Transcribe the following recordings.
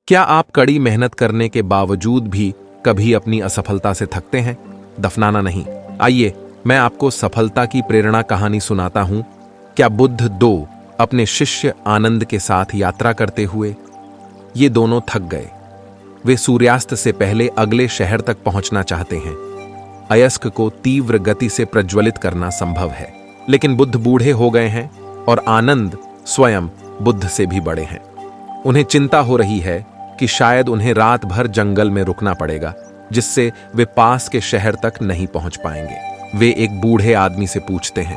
क्या आप कड़ी मेहनत करने के बावजूद भी कभी अपनी असफलता से थकते हैं? दफनाना नहीं। आइए मैं आपको सफलता की प्रेरणा कहानी सुनाता हूं। क्या बुद्ध दो अपने शिष्य आनंद के साथ यात्रा करते हुए ये दोनों थक गए। वे सूर्यास्त से पहले अगले शहर तक पहुंचना चाहते हैं। अयस्क को तीव्र गति से प्रज्वलित करना संभव है, लेकिन बुद्ध बूढ़े हो गए हैं और आनंद स्वयं बुद्ध से भी बड़े हैं। उन्हें चिंता हो रही है कि शायद उन्हें रात भर जंगल में रुकना पड़ेगा, जिससे वे पास के शहर तक नहीं पहुंच पाएंगे। वे एक बूढ़े आदमी से पूछते हैं,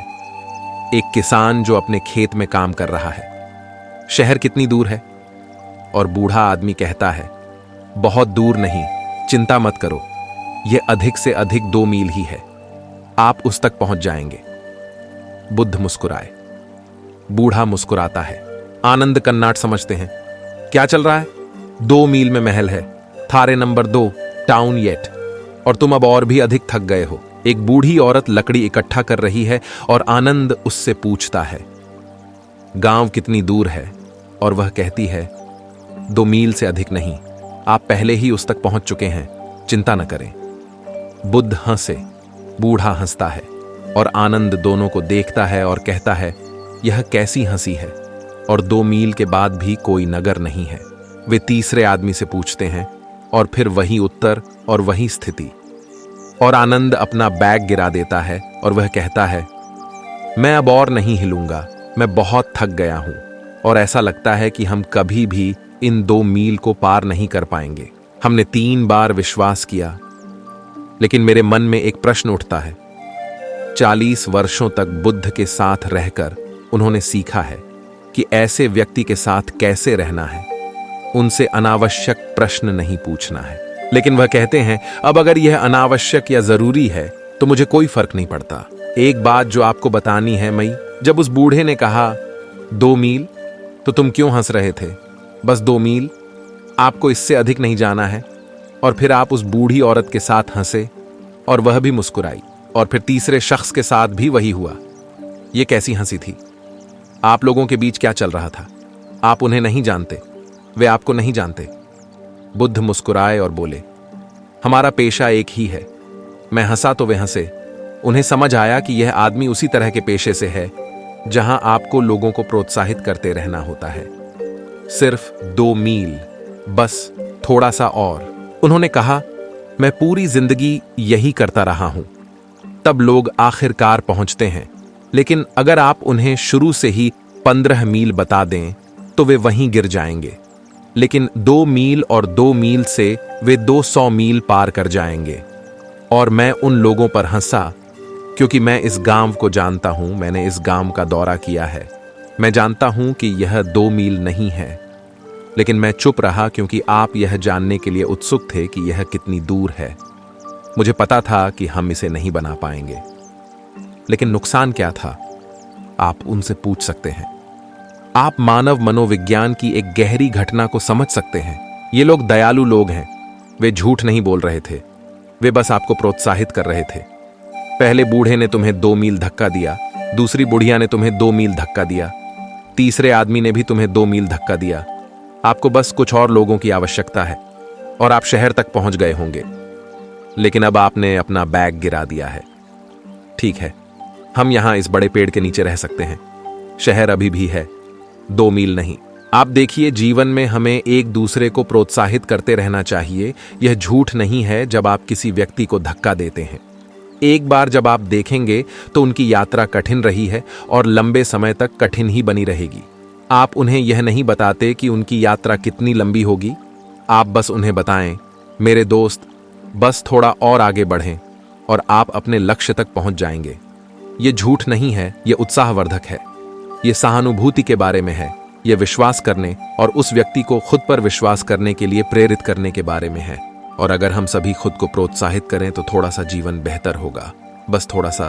एक किसान जो अपने खेत में काम कर रहा है, शहर कितनी दूर है? और बूढ़ा आदमी कहता है, बहुत दूर नहीं, चिंता मत करो, यह अधिक से अधिक 2 मील ही है, आप उस तक पहुंच जाएंगे। बुद्ध मुस्कुराए। बूढ़ा मुस्कुराता है। आनंद कन्नाट समझते हैं, क्या चल रहा है? 2 मील में महल है, थारे नंबर 2 टाउन येट, और तुम अब और भी अधिक थक गए हो। एक बूढ़ी औरत लकड़ी इकट्ठा कर रही है और आनंद उससे पूछता है, गांव कितनी दूर है? और वह कहती है, 2 मील से अधिक नहीं, आप पहले ही उस तक पहुंच चुके हैं, चिंता न करें। बुद्ध हंसे। बूढ़ा हंसता है और आनंद दोनों को देखता है और कहता है, यह कैसी हंसी है, और 2 मील के बाद भी कोई नगर नहीं है। वे तीसरे आदमी से पूछते हैं और फिर वही उत्तर और वही स्थिति। और आनंद अपना बैग गिरा देता है और वह कहता है, मैं अब और नहीं हिलूंगा, मैं बहुत थक गया हूं और ऐसा लगता है कि हम कभी भी इन 2 मील को पार नहीं कर पाएंगे। हमने 3 बार विश्वास किया, लेकिन मेरे मन में एक प्रश्न उठता है। 40 वर्षों तक बुद्ध के साथ रहकर उन्होंने सीखा है कि ऐसे व्यक्ति के साथ कैसे रहना है। उनसे अनावश्यक प्रश्न नहीं पूछना है। लेकिन वह कहते हैं, अब अगर यह अनावश्यक या जरूरी है तो मुझे कोई फर्क नहीं पड़ता। एक बात जो आपको बतानी है मई, जब उस बूढ़े ने कहा 2 मील, तो तुम क्यों हंस रहे थे? बस 2 मील, आपको इससे अधिक नहीं जाना है। और फिर आप उस बूढ़ी औरत के साथ हंसे और वह भी मुस्कुराई, और फिर तीसरे शख्स के साथ भी वही हुआ। यह कैसी हंसी थी? आप लोगों के बीच क्या चल रहा था? आप उन्हें नहीं जानते, वे आपको नहीं जानते। बुद्ध मुस्कुराए और बोले, हमारा पेशा एक ही है। मैं हंसा तो वे हंसे। उन्हें समझ आया कि यह आदमी उसी तरह के पेशे से है जहां आपको लोगों को प्रोत्साहित करते रहना होता है। सिर्फ 2 मील, बस थोड़ा सा और। उन्होंने कहा, मैं पूरी जिंदगी यही करता रहा हूं। तब लोग आखिरकार पहुंचते हैं, लेकिन अगर आप उन्हें शुरू से ही 15 मील बता दें तो वे वहीं गिर जाएंगे। लेकिन 2 मील और 2 मील से वे 200 मील पार कर जाएंगे। और मैं उन लोगों पर हंसा क्योंकि मैं इस गांव को जानता हूं, मैंने इस गांव का दौरा किया है। मैं जानता हूं कि यह 2 मील नहीं है, लेकिन मैं चुप रहा क्योंकि आप यह जानने के लिए उत्सुक थे कि यह कितनी दूर है। मुझे पता था कि हम इसे नहीं बना पाएंगे, लेकिन नुकसान क्या था? आप उनसे पूछ सकते हैं। आप मानव मनोविज्ञान की एक गहरी घटना को समझ सकते हैं। ये लोग दयालु लोग हैं। वे झूठ नहीं बोल रहे थे, वे बस आपको प्रोत्साहित कर रहे थे। पहले बूढ़े ने तुम्हें 2 मील धक्का दिया, दूसरी बुढ़िया ने तुम्हें 2 मील धक्का दिया, तीसरे आदमी ने भी तुम्हें 2 मील धक्का दिया। आपको बस कुछ और लोगों की आवश्यकता है और आप शहर तक पहुंच गए होंगे। लेकिन अब आपने अपना बैग गिरा दिया है। ठीक है, हम यहां इस बड़े पेड़ के नीचे रह सकते हैं। शहर अभी भी है, 2 मील नहीं। आप देखिए, जीवन में हमें एक दूसरे को प्रोत्साहित करते रहना चाहिए। यह झूठ नहीं है जब आप किसी व्यक्ति को धक्का देते हैं। एक बार जब आप देखेंगे तो उनकी यात्रा कठिन रही है और लंबे समय तक कठिन ही बनी रहेगी। आप उन्हें यह नहीं बताते कि उनकी यात्रा कितनी लंबी होगी। आप बस उन्हें बताएं, मेरे दोस्त, बस थोड़ा और आगे बढ़ें और आप अपने लक्ष्य तक पहुंच जाएंगे। यह झूठ नहीं है, यह उत्साहवर्धक है। यह सहानुभूति के बारे में है। यह विश्वास करने और उस व्यक्ति को खुद पर विश्वास करने के लिए प्रेरित करने के बारे में है। और अगर हम सभी खुद को प्रोत्साहित करें तो थोड़ा सा जीवन बेहतर होगा, बस थोड़ा सा।